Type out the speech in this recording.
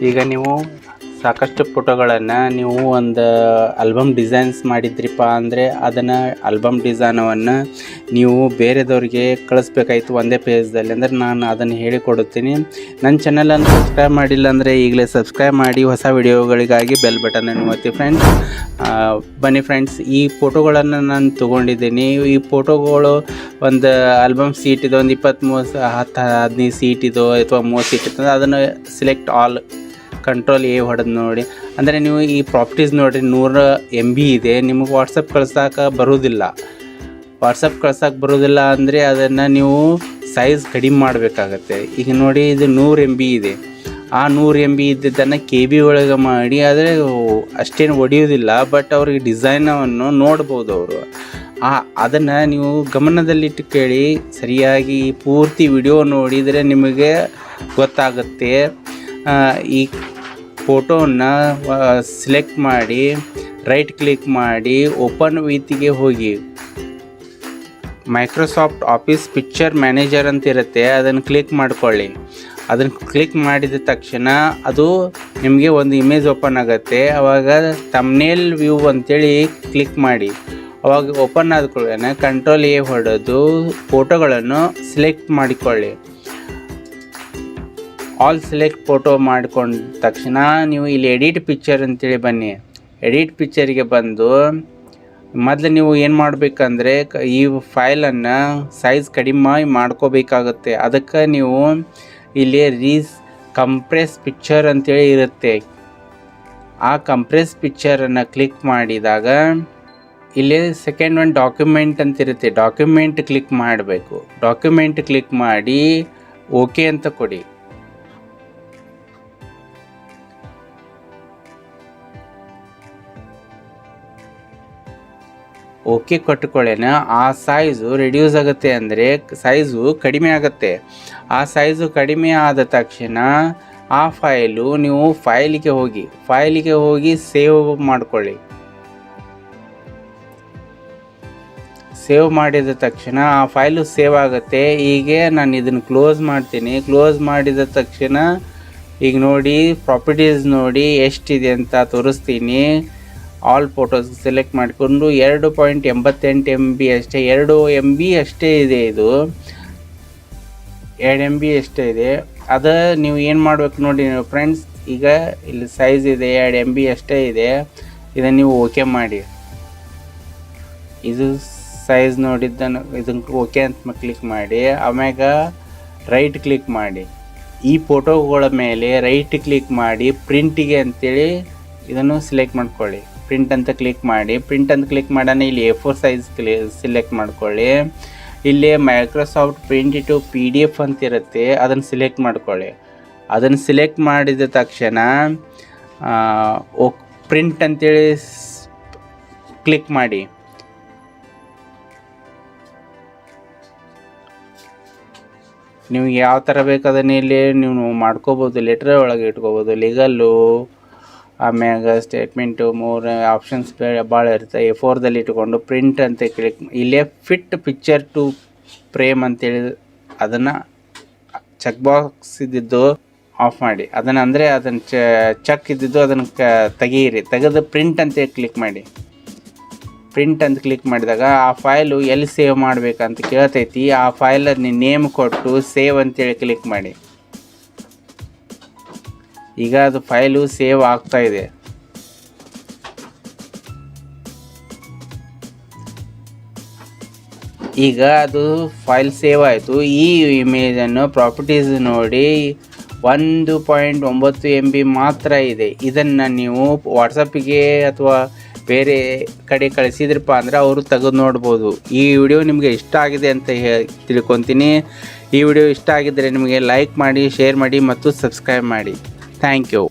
ಈಗ ನೀವು ಸಾಕಷ್ಟು ಫೋಟೋಗಳನ್ನು ನೀವು ಒಂದು ಆಲ್ಬಮ್ ಡಿಸೈನ್ಸ್ ಮಾಡಿದ್ರಿಪ್ಪ ಅಂದರೆ ಅದನ್ನು ಆಲ್ಬಮ್ ಡಿಸೈನವನ್ನು ನೀವು ಬೇರೆದವ್ರಿಗೆ ಕಳಿಸ್ಬೇಕಾಯ್ತು ಒಂದೇ ಪೇಜ್ದಲ್ಲಿ ಅಂದರೆ ನಾನು ಅದನ್ನು ಹೇಳಿಕೊಡುತ್ತೀನಿ. ನನ್ನ ಚಾನಲನ್ನು ಸಬ್ಸ್ಕ್ರೈಬ್ ಮಾಡಿಲ್ಲ ಅಂದರೆ ಈಗಲೇ ಸಬ್ಸ್ಕ್ರೈಬ್ ಮಾಡಿ ಹೊಸ ವಿಡಿಯೋಗಳಿಗಾಗಿ ಬೆಲ್ ಬಟನನ್ನು ಒತ್ತಿ ಫ್ರೆಂಡ್ಸ್. ಬನ್ನಿ ಫ್ರೆಂಡ್ಸ್, ಈ ಫೋಟೋಗಳನ್ನು ನಾನು ತೊಗೊಂಡಿದ್ದೀನಿ. ಈ ಫೋಟೋಗಳು ಒಂದು ಆಲ್ಬಮ್ ಸೀಟ್ ಇದೆ, ಒಂದು 20-30-15 ಸೀಟ್ ಇದೋ ಅಥವಾ 30 ಸೀಟ್ ಇತ್ತು, ಅದನ್ನು ಸಿಲೆಕ್ಟ್ ಆಲ್ ಕಂಟ್ರೋಲ್ ಎ ಹೊಡೆದು ನೋಡಿ. ಅಂದರೆ ನೀವು ಈ ಪ್ರಾಪರ್ಟೀಸ್ ನೋಡಿರಿ 100 MB ಇದೆ. ನಿಮಗೆ ವಾಟ್ಸಪ್ ಕಳ್ಸೋಕೆ ಬರೋದಿಲ್ಲ. ಅಂದರೆ ಅದನ್ನು ನೀವು ಸೈಜ್ ಕಡಿಮೆ ಮಾಡಬೇಕಾಗತ್ತೆ. ಈಗ ನೋಡಿ ಇದು 100 MB ಇದೆ. ಆ 100 MB ಇದ್ದಿದ್ದನ್ನು KB ಒಳಗೆ ಮಾಡಿ, ಆದರೆ ಅಷ್ಟೇನು ಒಡೆಯೋದಿಲ್ಲ. ಬಟ್ ಅವ್ರಿಗೆ ಡಿಸೈನವನ್ನು ನೋಡ್ಬೋದು ಅವರು. ಅದನ್ನು ನೀವು ಗಮನದಲ್ಲಿಟ್ಟು ಕೇಳಿ, ಸರಿಯಾಗಿ ಪೂರ್ತಿ ವಿಡಿಯೋ ನೋಡಿದರೆ ನಿಮಗೆ ಗೊತ್ತಾಗುತ್ತೆ. ಈ ಫೋಟೋವನ್ನು ಸಿಲೆಕ್ಟ್ ಮಾಡಿ ರೈಟ್ ಕ್ಲಿಕ್ ಮಾಡಿ ಓಪನ್ ವಿತ್ಗೆ ಹೋಗಿ ಮೈಕ್ರೋಸಾಫ್ಟ್ ಆಫೀಸ್ ಪಿಕ್ಚರ್ ಮ್ಯಾನೇಜರ್ ಅಂತ ಇರುತ್ತೆ, ಅದನ್ನು ಕ್ಲಿಕ್ ಮಾಡ್ಕೊಳ್ಳಿ. ಅದನ್ನು ಕ್ಲಿಕ್ ಮಾಡಿದ ತಕ್ಷಣ ಅದು ನಿಮಗೆ ಒಂದು ಇಮೇಜ್ ಓಪನ್ ಆಗುತ್ತೆ. ಆವಾಗ ಥಂಬ್ನೇಲ್ ವ್ಯೂ ಅಂತೇಳಿ ಕ್ಲಿಕ್ ಮಾಡಿ. ಅವಾಗ ಓಪನ್ ಆದ ಕೂಡಲೇ ಕಂಟ್ರೋಲ್ ಎ ಹೊಡೆದು ಫೋಟೋಗಳನ್ನು ಸಿಲೆಕ್ಟ್ ಮಾಡಿಕೊಳ್ಳಿ. ಆಲ್ ಸೆಲೆಕ್ಟ್ ಫೋಟೋ ಮಾಡ್ಕೊಂಡ ತಕ್ಷಣ ನೀವು ಇಲ್ಲಿ ಎಡಿಟ್ ಪಿಕ್ಚರ್ ಅಂತೇಳಿ ಬನ್ನಿ. ಎಡಿಟ್ ಪಿಕ್ಚರಿಗೆ ಬಂದು ಮೊದಲು ನೀವು ಏನು ಮಾಡಬೇಕಂದ್ರೆ ಈ ಫೈಲನ್ನು ಸೈಜ್ ಕಡಿಮೆ ಮಾಡ್ಕೋಬೇಕಾಗುತ್ತೆ. ಅದಕ್ಕೆ ನೀವು ಇಲ್ಲಿ ಕಂಪ್ರೆಸ್ ಪಿಕ್ಚರ್ ಅಂತೇಳಿ ಇರುತ್ತೆ. ಆ ಕಂಪ್ರೆಸ್ ಪಿಕ್ಚರನ್ನು ಕ್ಲಿಕ್ ಮಾಡಿದಾಗ ಇಲ್ಲಿ ಸೆಕೆಂಡ್ ಒಂದು ಡಾಕ್ಯುಮೆಂಟ್ ಅಂತ ಇರುತ್ತೆ, ಡಾಕ್ಯುಮೆಂಟ್ ಕ್ಲಿಕ್ ಮಾಡಬೇಕು. ಡಾಕ್ಯುಮೆಂಟ್ ಕ್ಲಿಕ್ ಮಾಡಿ ಓಕೆ ಅಂತ ಕೊಡಿ. ಓಕೆ ಕೊಟ್ಟುಕೊಳ್ಳೇನ ಆ ಸೈಜು ರಿಡ್ಯೂಸ್ ಆಗುತ್ತೆ, ಅಂದರೆ ಸೈಜು ಕಡಿಮೆ ಆಗುತ್ತೆ. ಆ ಸೈಜು ಕಡಿಮೆ ಆದ ತಕ್ಷಣ ಆ ಫೈಲು ನೀವು ಫೈಲಿಗೆ ಹೋಗಿ ಸೇವ್ ಮಾಡ್ಕೊಳ್ಳಿ. ಸೇವ್ ಮಾಡಿದ ತಕ್ಷಣ ಆ ಫೈಲು ಸೇವ್ ಆಗುತ್ತೆ. ಹೀಗೆ ನಾನು ಇದನ್ನು ಕ್ಲೋಸ್ ಮಾಡ್ತೀನಿ. ಕ್ಲೋಸ್ ಮಾಡಿದ ತಕ್ಷಣ ಈಗ ನೋಡಿ ಪ್ರಾಪರ್ಟೀಸ್ ನೋಡಿ ಎಷ್ಟಿದೆ ಅಂತ ತೋರಿಸ್ತೀನಿ. ಆಲ್ ಫೋಟೋಸ್ ಸೆಲೆಕ್ಟ್ ಮಾಡಿಕೊಂಡು 2.88 MB ಅಷ್ಟೇ, 2 MB ಅಷ್ಟೇ ಇದೆ. ಇದು 2 MB ಅಷ್ಟೇ ಇದೆ. ಅದು ನೀವು ಏನು ಮಾಡಬೇಕು ನೋಡಿ ಫ್ರೆಂಡ್ಸ್. ಈಗ ಇಲ್ಲಿ ಸೈಜ್ ಇದೆ 2 MB ಅಷ್ಟೇ ಇದೆ. ಇದನ್ನು ನೀವು ಓಕೆ ಮಾಡಿ. ಇದು ಸೈಜ್ ನೋಡಿದ್ದನ್ನು ಇದನ್ನು ಓಕೆ ಅಂತ ಕ್ಲಿಕ್ ಮಾಡಿ. ಆಮ್ಯಾಗ ರೈಟ್ ಕ್ಲಿಕ್ ಮಾಡಿ. ಈ ಫೋಟೋಗಳ ಮೇಲೆ ರೈಟ್ ಕ್ಲಿಕ್ ಮಾಡಿ ಪ್ರಿಂಟಿಗೆ ಅಂತೇಳಿ ಇದನ್ನು ಸಿಲೆಕ್ಟ್ ಮಾಡ್ಕೊಳ್ಳಿ. ಪ್ರಿಂಟ್ ಅಂತ ಕ್ಲಿಕ್ ಮಾಡಿ. ಪ್ರಿಂಟ್ ಅಂತ ಕ್ಲಿಕ್ ಮಾಡೋಣ. ಇಲ್ಲಿ A4 ಸೈಜ್ ಸಿಲೆಕ್ಟ್ ಮಾಡ್ಕೊಳ್ಳಿ. ಇಲ್ಲಿ ಮೈಕ್ರೋಸಾಫ್ಟ್ ಪ್ರಿಂಟ್ ಟು PDF ಅಂತ ಇರುತ್ತೆ, ಅದನ್ನು ಸಿಲೆಕ್ಟ್ ಮಾಡ್ಕೊಳ್ಳಿ. ಅದನ್ನು ಸಿಲೆಕ್ಟ್ ಮಾಡಿದ ತಕ್ಷಣ ಪ್ರಿಂಟ್ ಅಂತೇಳಿ ಕ್ಲಿಕ್ ಮಾಡಿ. ನಿಮ್ಗೆ ಯಾವ ಥರ ಬೇಕು ಅದನ್ನು ಇಲ್ಲಿ ನೀವು ಮಾಡ್ಕೋಬೋದು. ಲೆಟ್ರ್ ಒಳಗೆ ಇಟ್ಕೋಬೋದು, ಲೀಗಲ್ಲು, ಆಮ್ಯಾಗ ಸ್ಟೇಟ್ಮೆಂಟು, 3 ಆಪ್ಷನ್ಸ್ ಭಾಳ ಇರುತ್ತೆ. A4ದಲ್ಲಿ ಇಟ್ಕೊಂಡು ಪ್ರಿಂಟ್ ಅಂತ ಕ್ಲಿಕ್. ಇಲ್ಲೇ ಫಿಟ್ ಪಿಕ್ಚರ್ ಟು ಫ್ರೇಮ್ ಅಂತೇಳಿ ಅದನ್ನು ಚೆಕ್ ಬಾಕ್ಸ್ ಇದ್ದಿದ್ದು ಆಫ್ ಮಾಡಿ. ಅದನ್ನು ಅಂದರೆ ಅದನ್ನು ಚೆಕ್ ಇದ್ದಿದ್ದು ಅದನ್ನು ತೆಗೀರಿ. ತೆಗೆದು ಪ್ರಿಂಟ್ ಅಂತ ಕ್ಲಿಕ್ ಮಾಡಿ. ಪ್ರಿಂಟ್ ಅಂತ ಕ್ಲಿಕ್ ಮಾಡಿದಾಗ ಆ ಫೈಲು ಎಲ್ಲಿ ಸೇವ್ ಮಾಡಬೇಕಂತ ಕೇಳ್ತೈತಿ. ಆ ಫೈಲನ್ನು ನೇಮ್ ಕೊಟ್ಟು ಸೇವ್ ಅಂತೇಳಿ ಕ್ಲಿಕ್ ಮಾಡಿ. ಈಗ ಅದು ಫೈಲು ಸೇವ್ ಆಗ್ತಾ ಇದೆ. ಈಗ ಅದು ಫೈಲ್ ಸೇವ್ ಆಯಿತು. ಈ ಇಮೇಜನ್ನು ಪ್ರಾಪರ್ಟೀಸ್ ನೋಡಿ 1.9 MB ಮಾತ್ರ ಇದೆ. ಇದನ್ನು ನೀವು ವಾಟ್ಸಪ್ಪಿಗೆ ಅಥವಾ ಬೇರೆ ಕಡೆ ಕಳಿಸಿದ್ರಪ್ಪ ಅಂದರೆ ಅವರು ತೆಗೆದು ನೋಡ್ಬೋದು. ಈ ವಿಡಿಯೋ ನಿಮಗೆ ಇಷ್ಟ ಆಗಿದೆ ಅಂತ ತಿಳ್ಕೊತೀನಿ. ಈ ವಿಡಿಯೋ ಇಷ್ಟ ಆಗಿದ್ದರೆ ನಿಮಗೆ ಲೈಕ್ ಮಾಡಿ, ಶೇರ್ ಮಾಡಿ ಮತ್ತು ಸಬ್ಸ್ಕ್ರೈಬ್ ಮಾಡಿ. Thank you.